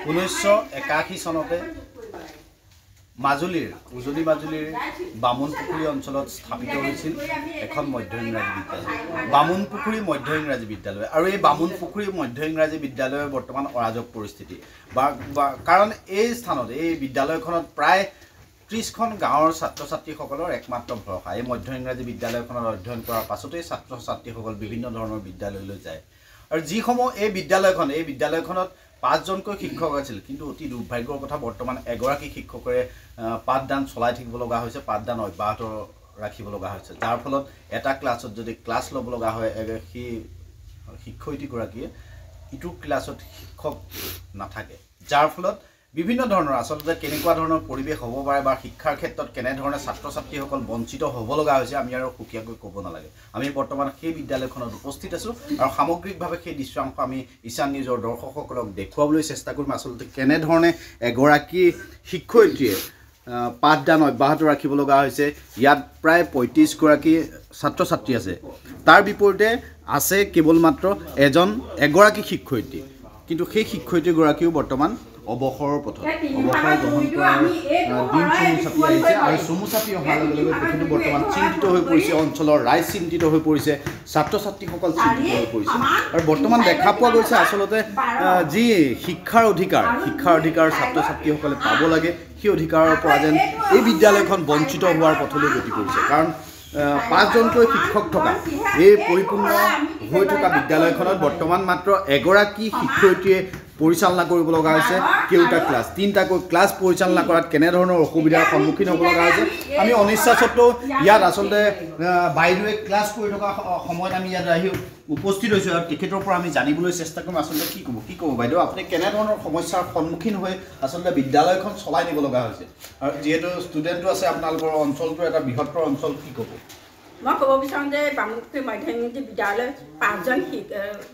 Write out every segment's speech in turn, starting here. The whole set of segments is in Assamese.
1981 চনতে মাজুলীৰ উজনি মাজুলীৰ বামুণপুখুৰী অঞ্চলত স্থাপিত হৈছিল এখন মধ্য ইংৰাজী বিদ্যালয় বামুণপুখুৰী মধ্য ইংৰাজী বিদ্যালয় আৰু এই বামুণপুখুৰী মধ্য ইংৰাজী বিদ্যালয়ৰ বৰ্তমান অৰাজক পৰিস্থিতি কাৰণ এই স্থানত এই বিদ্যালয়খনত প্ৰায় 30খন গাঁৱৰ ছাত্ৰ ছাত্ৰীসকলৰ একমাত্ৰ ভৰসা এই মধ্য ইংৰাজী বিদ্যালয়খনত অধ্যয়ন কৰাৰ পাছতেই ছাত্ৰ ছাত্ৰীসকল বিভিন্ন ধৰণৰ বিদ্যালয়লৈ যায় আৰু যিসমূহ এই বিদ্যালয়খনত 5জনকৈ শিক্ষক আছিল কিন্তু অতি দুৰ্ভাগ্যৰ কথা বৰ্তমান এগৰাকী শিক্ষকৰে পাঠদান চলাই থাকিব লগা হৈছে পাঠদান অব্যাহত ৰাখিব লগা হৈছে যাৰ ফলত এটা ক্লাছত যদি ক্লাছ ল'ব লগা হয় সেই শিক্ষয়িত্ৰীগৰাকীয়ে ইটো ক্লাছত শিক্ষক নাথাকে যাৰ ফলত বিভিন্ন ধৰণৰ আচলতে কেনেকুৱা ধৰণৰ পৰিৱেশ হ'ব পাৰে বা শিক্ষাৰ ক্ষেত্ৰত কেনে ধৰণে ছাত্ৰ ছাত্ৰীসকল বঞ্চিত হ'ব লগা হৈছে আমি আৰু সুকীয়াকৈ ক'ব নালাগে আমি বৰ্তমান সেই বিদ্যালয়খনত উপস্থিত আছো আৰু সামগ্ৰিকভাৱে সেই দৃশ্যাংশ আমি ঈশান নিউজৰ দৰ্শকসকলক দেখুৱাবলৈ চেষ্টা কৰিম আচলতে কেনে ধৰণে এগৰাকী শিক্ষয়িত্ৰীয়ে পাঠদান অব্যাহত ৰাখিব লগা হৈছে ইয়াত প্ৰায় 35গৰাকী ছাত্ৰ ছাত্ৰী আছে তাৰ বিপৰীতে আছে কেৱল মাত্ৰ এগৰাকী শিক্ষয়িত্ৰী কিন্তু সেই শিক্ষয়িত্ৰীগৰাকীও বৰ্তমান অৱসৰৰ পথত অৱসৰ গ্ৰহণ কৰাৰ দিন চমু চাপি আহিছে আৰু চমু চাপি অহাৰ লগে লগে তেখেতে বৰ্তমান চিন্তিত হৈ পৰিছে অঞ্চলৰ ৰাইজ চিন্তিত হৈ পৰিছে ছাত্ৰ ছাত্ৰীসকল চিন্তিত হৈ পৰিছে আৰু বৰ্তমান দেখা পোৱা গৈছে আচলতে যি শিক্ষাৰ অধিকাৰ ছাত্ৰ ছাত্ৰীসকলে পাব লাগে সেই অধিকাৰৰ পৰা যেন এই বিদ্যালয়খন বঞ্চিত হোৱাৰ পথলৈ গতি কৰিছে কাৰণ 5জনকৈ শিক্ষক থকা এই পৰিপূৰ্ণ হৈ থকা বিদ্যালয়খনত বৰ্তমান মাত্ৰ এগৰাকী শিক্ষয়িত্ৰীয়ে পৰিচালনা কৰিব লগা হৈছে কেইটা ক্লাছ 3টাকৈ ক্লাছ পৰিচালনা কৰাত কেনে ধৰণৰ অসুবিধাৰ সন্মুখীন হ'ব লগা হৈছে আমি অনিচ্ছা সত্ত্বেও ইয়াত আচলতে বাইদেৱে ক্লাছ কৰি থকা সময়ত আমি ইয়াত আহি উপস্থিত হৈছোঁ আৰু তেখেতৰ পৰা আমি জানিবলৈ চেষ্টা কৰিম আচলতে কি ক'ব বাইদেউ আপুনি কেনে ধৰণৰ সমস্যাৰ সন্মুখীন হৈ আচলতে বিদ্যালয়খন চলাই নিব লগা হৈছে আৰু যিহেতু ষ্টুডেণ্টো আছে আপোনালোকৰ অঞ্চলটো এটা বৃহত্তৰ অঞ্চল কি ক'ব মই ক'ব বিচাৰোঁ যে বামুণপুখুৰী মধ্য ইংৰাজী বিদ্যালয়ত 5জন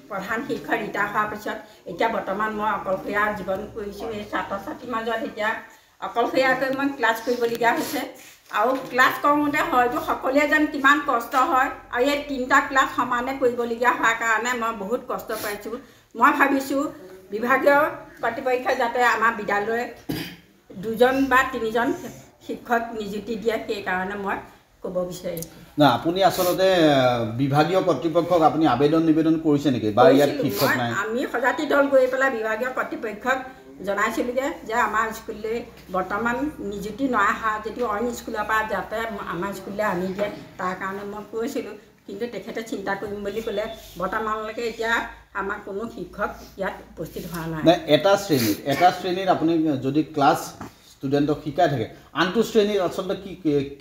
প্ৰধান শিক্ষক ৰিটায়াৰ হোৱাৰ পিছত এতিয়া বৰ্তমান মই অকলশৰীয়া জীৱন কৰিছোঁ এই ছাত্ৰ ছাত্ৰীৰ মাজত এতিয়া অকলশৰীয়াকৈ মই ক্লাছ কৰিবলগীয়া হৈছে আৰু ক্লাছ কৰোঁতে হয়তো সকলোৱে যেন কিমান কষ্ট হয় আৰু এই 3টা ক্লাছ সমানে কৰিবলগীয়া হোৱাৰ কাৰণে মই বহুত কষ্ট পাইছোঁ মই ভাবিছোঁ বিভাগীয় কৰ্তৃপক্ষই যাতে আমাৰ বিদ্যালয়ত 2জন বা 3জন শিক্ষক নিযুক্তি দিয়ে সেইকাৰণে মই ক'ব বিচাৰিছোঁ না আপুনি আচলতে বিভাগীয় কৰ্তৃপক্ষক আপুনি আবেদন নিবেদন কৰিছে নেকি বা ইয়াত শিক্ষক নাই আমি সজাতি দল গৈ পেলাই বিভাগীয় কৰ্তৃপক্ষক জনাইছিলোঁগৈ যে আমাৰ স্কুললৈ বৰ্তমান নিযুক্তি নঅহা যদিও অইন স্কুলৰ পৰা যাতে আমাৰ স্কুললৈ আনি দিয়ে তাৰ কাৰণে মই কৈছিলোঁ কিন্তু তেখেতে চিন্তা কৰিম বুলি ক'লে বৰ্তমানলৈকে এতিয়া আমাৰ কোনো শিক্ষক ইয়াত উপস্থিত হোৱা নাই এটা শ্ৰেণীত আপুনি যদি ক্লাছ ষ্টুডেণ্টক শিকাই থাকে আনটো শ্ৰেণীত আচলতে কি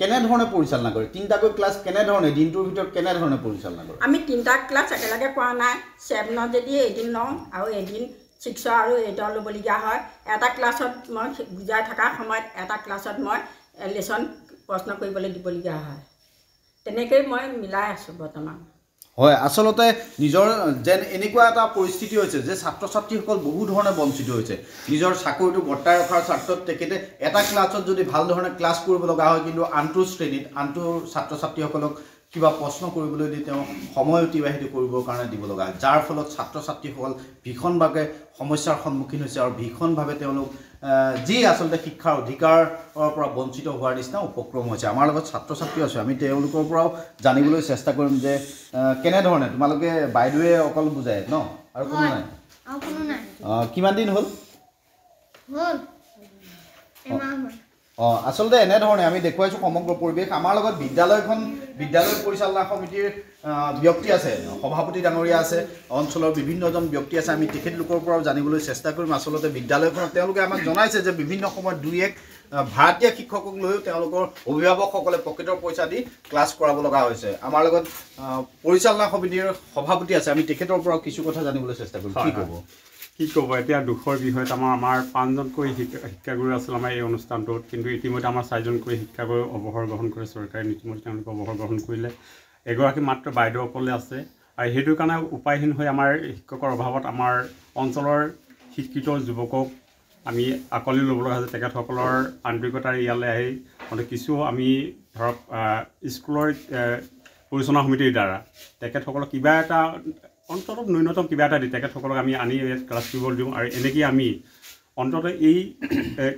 কেনেধৰণে পৰিচালনা কৰে 3টাকৈ ক্লাছ কেনেধৰণে দিনটোৰ ভিতৰত কেনেধৰণে পৰিচালনা কৰে আমি 3টা ক্লাছ একেলগে কৰা নাই 7ত যদি এদিন লওঁ আৰু এদিন 6 আৰু 8 ল'বলগীয়া হয় এটা ক্লাছত মই বুজাই থকাৰ সময়ত এটা ক্লাছত মই লেচন প্ৰশ্ন কৰিবলৈ দিবলগীয়া হয় তেনেকৈ মই মিলাই আছোঁ বৰ্তমান হয় আচলতে নিজৰ যেন এনেকুৱা এটা পৰিস্থিতি হৈছে যে ছাত্ৰ ছাত্ৰীসকল বহু ধৰণে বঞ্চিত হৈছে নিজৰ চাকৰিটো বৰ্তাই ৰখাৰ স্বাৰ্থত তেখেতে এটা ক্লাছত যদি ভাল ধৰণে ক্লাছ কৰিব লগা হয় কিন্তু আনটো শ্ৰেণীত আনটো ছাত্ৰ ছাত্ৰীসকলক কিবা প্ৰশ্ন কৰিবলৈ দি তেওঁ সময় অতিবাহিত কৰিবৰ কাৰণে দিব লগা হয় যাৰ ফলত ছাত্ৰ ছাত্ৰীসকল ভীষণভাৱে সমস্যাৰ সন্মুখীন হৈছে আৰু ভীষণভাৱে তেওঁলোক যি আচলতে শিক্ষাৰ অধিকাৰৰ পৰা বঞ্চিত হোৱাৰ নিচিনা উপক্ৰম হৈছে আমাৰ লগত ছাত্ৰ ছাত্ৰী আছে আমি তেওঁলোকৰ পৰাও জানিবলৈ চেষ্টা কৰিম যে কেনেধৰণে তোমালোকে বাইদেৱে অকল বুজায় ন আৰু কোনো নাই কিমান দিন হ'ল আচলতে এনেধৰণে আমি দেখুৱাইছোঁ সমগ্ৰ পৰিৱেশ আমাৰ লগত বিদ্যালয় পৰিচালনা সমিতিৰ ব্যক্তি আছে সভাপতি ডাঙৰীয়া আছে অঞ্চলৰ বিভিন্নজন ব্যক্তি আছে আমি তেখেতলোকৰ পৰাও জানিবলৈ চেষ্টা কৰিম আচলতে বিদ্যালয়খনত তেওঁলোকে আমাক জনাইছে যে বিভিন্ন সময়ত 2-1 ভাৰতীয় শিক্ষকক লৈও তেওঁলোকৰ অভিভাৱকসকলে পকেটৰ পইচা দি ক্লাছ কৰাব লগা হৈছে আমাৰ লগত পৰিচালনা সমিতিৰ সভাপতি আছে আমি তেখেতৰ পৰাও কিছু কথা জানিবলৈ চেষ্টা কৰিম কি ক'ব এতিয়া দুখৰ বিষয়ত আমাৰ 5জনকৈ শিক্ষাগুৰু আছিল আমাৰ এই অনুষ্ঠানটোত কিন্তু ইতিমধ্যে আমাৰ 4জনকৈ শিক্ষাগুৰু অৱসৰ গ্ৰহণ কৰে চৰকাৰে নীতিমতে তেওঁলোকে অৱসৰ গ্ৰহণ কৰিলে এগৰাকী মাত্ৰ বাইদেউসকলে আছে আৰু সেইটো কাৰণে উপায়হীন হৈ আমাৰ শিক্ষকৰ অভাৱত আমাৰ অঞ্চলৰ শিক্ষিত যুৱকক আমি আকলি ল'ব লগা হৈছে তেখেতসকলৰ আন্তৰিকতাৰে ইয়ালৈ আহি কিছু আমি ধৰক স্কুলৰ পৰিচালনা সমিতিৰ দ্বাৰা তেখেতসকলক কিবা এটা অন্ততঃ ন্যূনতম কিবা এটা দি তেখেতসকলক আমি আনি ক্লাছ কৰিব দিওঁ আৰু এনেকৈ আমি অন্ততঃ এই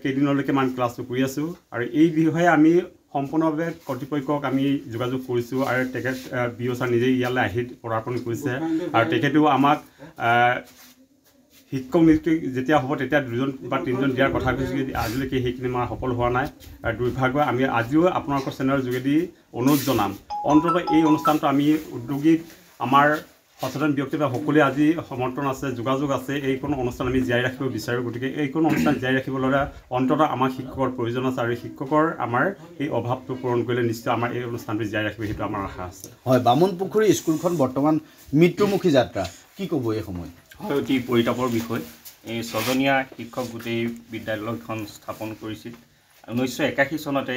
কেইদিনলৈকে আমি ক্লাছটো কৰি আছোঁ আৰু এই বিষয়ে আমি সম্পূৰ্ণভাৱে কৰ্তৃপক্ষক আমি যোগাযোগ কৰিছোঁ আৰু তেখেত বিঅ' ছাৰ নিজেই ইয়ালৈ আহি পদাৰ্পণ কৰিছে আৰু তেখেতেও আমাক শিক্ষক নিযুক্তি যেতিয়া হ'ব তেতিয়া 2জন বা 3জন দিয়াৰ কথা কৈছোঁ কিন্তু আজিলৈকে সেইখিনি আমাৰ সফল হোৱা নাই আৰু দুৰ্ভাগ্য আমি আজিও আপোনালোকৰ চেনেলৰ যোগেদি অনুৰোধ জনাম অন্ততঃ এই অনুষ্ঠানটো আমি উদ্যোগী আমাৰ সচেতন ব্যক্তি বা সকলোৱে আজি সমৰ্থন আছে যোগাযোগ আছে এইকণ অনুষ্ঠান আমি জীয়াই ৰাখিব বিচাৰোঁ গতিকে এইকণ অনুষ্ঠান জীয়াই ৰাখিবলৈ অন্ততঃ আমাক শিক্ষকৰ প্ৰয়োজন আছে আৰু শিক্ষকৰ আমাৰ এই অভাৱটো পূৰণ কৰিলে নিশ্চয় আমাৰ এই অনুষ্ঠানটো জীয়াই ৰাখিব সেইটো আমাৰ আশা আছে হয় বামুণপুখুৰী স্কুলখন বৰ্তমান মৃত্যুমুখী যাত্ৰা কি ক'ব এই সময় হয় অতি পৰিতাপৰ বিষয় এই 6জনীয়া শিক্ষক গোটেই বিদ্যালয়খন স্থাপন কৰিছিল 1981 চনতে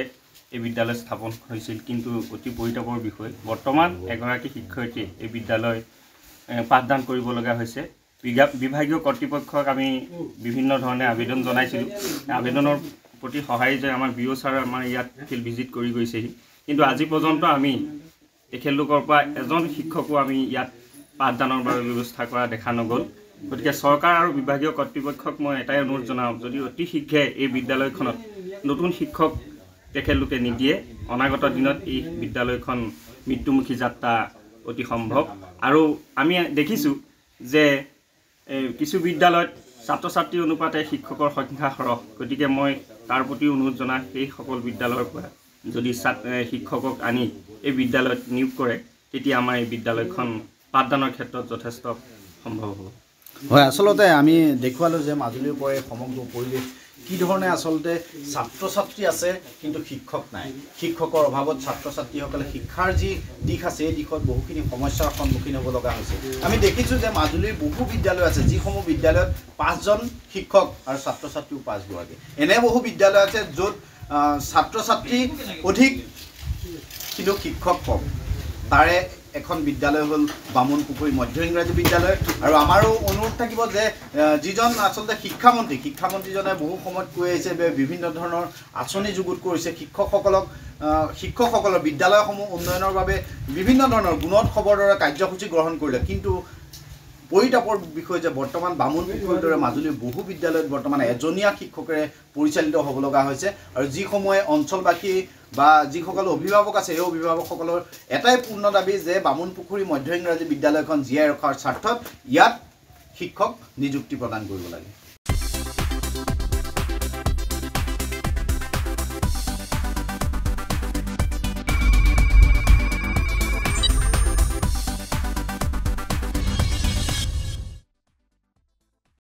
এই বিদ্যালয় স্থাপন হৈছিল কিন্তু অতি পৰিতাপৰ বিষয় বৰ্তমান এগৰাকী শিক্ষয়িত্ৰী এই বিদ্যালয় পাঠদান কৰিব লগা হৈছে বিভাগীয় কৰ্তৃপক্ষক আমি বিভিন্ন ধৰণে আবেদন জনাইছিলোঁ আবেদনৰ প্ৰতি সহায় যে আমাৰ বিঅ' ছাৰ আমাৰ ইয়াত ফিল্ড ভিজিট কৰি গৈছেহি কিন্তু আজি পৰ্যন্ত আমি তেখেতলোকৰ পৰা এজন শিক্ষকো আমি ইয়াত পাঠদানৰ বাবে ব্যৱস্থা কৰা দেখা নগ'ল গতিকে চৰকাৰ আৰু বিভাগীয় কৰ্তৃপক্ষক মই এটাই অনুৰোধ জনাওঁ যদি অতি শীঘ্ৰে এই বিদ্যালয়খনত নতুন শিক্ষক তেখেতলোকে নিদিয়ে অনাগত দিনত এই বিদ্যালয়খন মৃত্যুমুখী যাত্ৰা অতি সম্ভৱ আৰু আমি দেখিছোঁ যে কিছু বিদ্যালয়ত ছাত্ৰ ছাত্ৰী অনুপাতে শিক্ষকৰ সংখ্যা সৰহ গতিকে মই তাৰ প্ৰতি অনুৰোধ জনাই সেই সকল বিদ্যালয়ৰ পৰা যদি শিক্ষকক আনি এই বিদ্যালয়ত নিয়োগ কৰে তেতিয়া আমাৰ এই বিদ্যালয়খন পাঠদানৰ ক্ষেত্ৰত যথেষ্ট সম্ভৱ হ'ব হয় আচলতে আমি দেখুৱালোঁ যে মাজুলীৰ পৰা সমগ্ৰ পৰিৱেশ কি ধৰণে আচলতে ছাত্ৰ ছাত্ৰী আছে কিন্তু শিক্ষক নাই শিক্ষকৰ অভাৱত ছাত্ৰ ছাত্ৰীসকলে শিক্ষাৰ যি দিশ আছে এই দিশত বহুখিনি সমস্যাৰ সন্মুখীন হ'ব লগা হৈছে আমি দেখিছোঁ যে মাজুলীৰ বহু বিদ্যালয় আছে যিসমূহ বিদ্যালয়ত 5জন শিক্ষক আৰু ছাত্ৰ ছাত্ৰীও 5গৰাকী এনে বহু বিদ্যালয় আছে য'ত ছাত্ৰ ছাত্ৰী অধিক কিন্তু শিক্ষক কম তাৰে এখন বিদ্যালয় হ'ল বামুণপুখুৰী মধ্য ইংৰাজী বিদ্যালয় আৰু আমাৰো অনুৰোধ থাকিব যে যিজন আচলতে শিক্ষামন্ত্ৰীজনে বহু সময়ত কৈ আহিছে বিভিন্ন ধৰণৰ আঁচনি যুগুত কৰিছে শিক্ষকসকলৰ বিদ্যালয়সমূহ উন্নয়নৰ বাবে বিভিন্ন ধৰণৰ গুণত খবৰ দৰে কাৰ্যসূচী গ্ৰহণ কৰিলে কিন্তু পৰিতাপৰ বিষয় যে বৰ্তমান বামুণপুখুৰীৰ দৰে মাজুলীৰ বহু বিদ্যালয়ত বৰ্তমান এজনীয়া শিক্ষকেৰে পৰিচালিত হ'ব লগা হৈছে আৰু যিসমূহে অঞ্চলবাসী বা যিসকল অভিভাৱক আছে এই অভিভাৱকসকলৰ এটাই পূৰ্ণ দাবী যে বামুণপুখুৰী মধ্য ইংৰাজী বিদ্যালয়খন জীয়াই ৰখাৰ স্বাৰ্থত ইয়াত শিক্ষক নিযুক্তি প্ৰদান কৰিব লাগে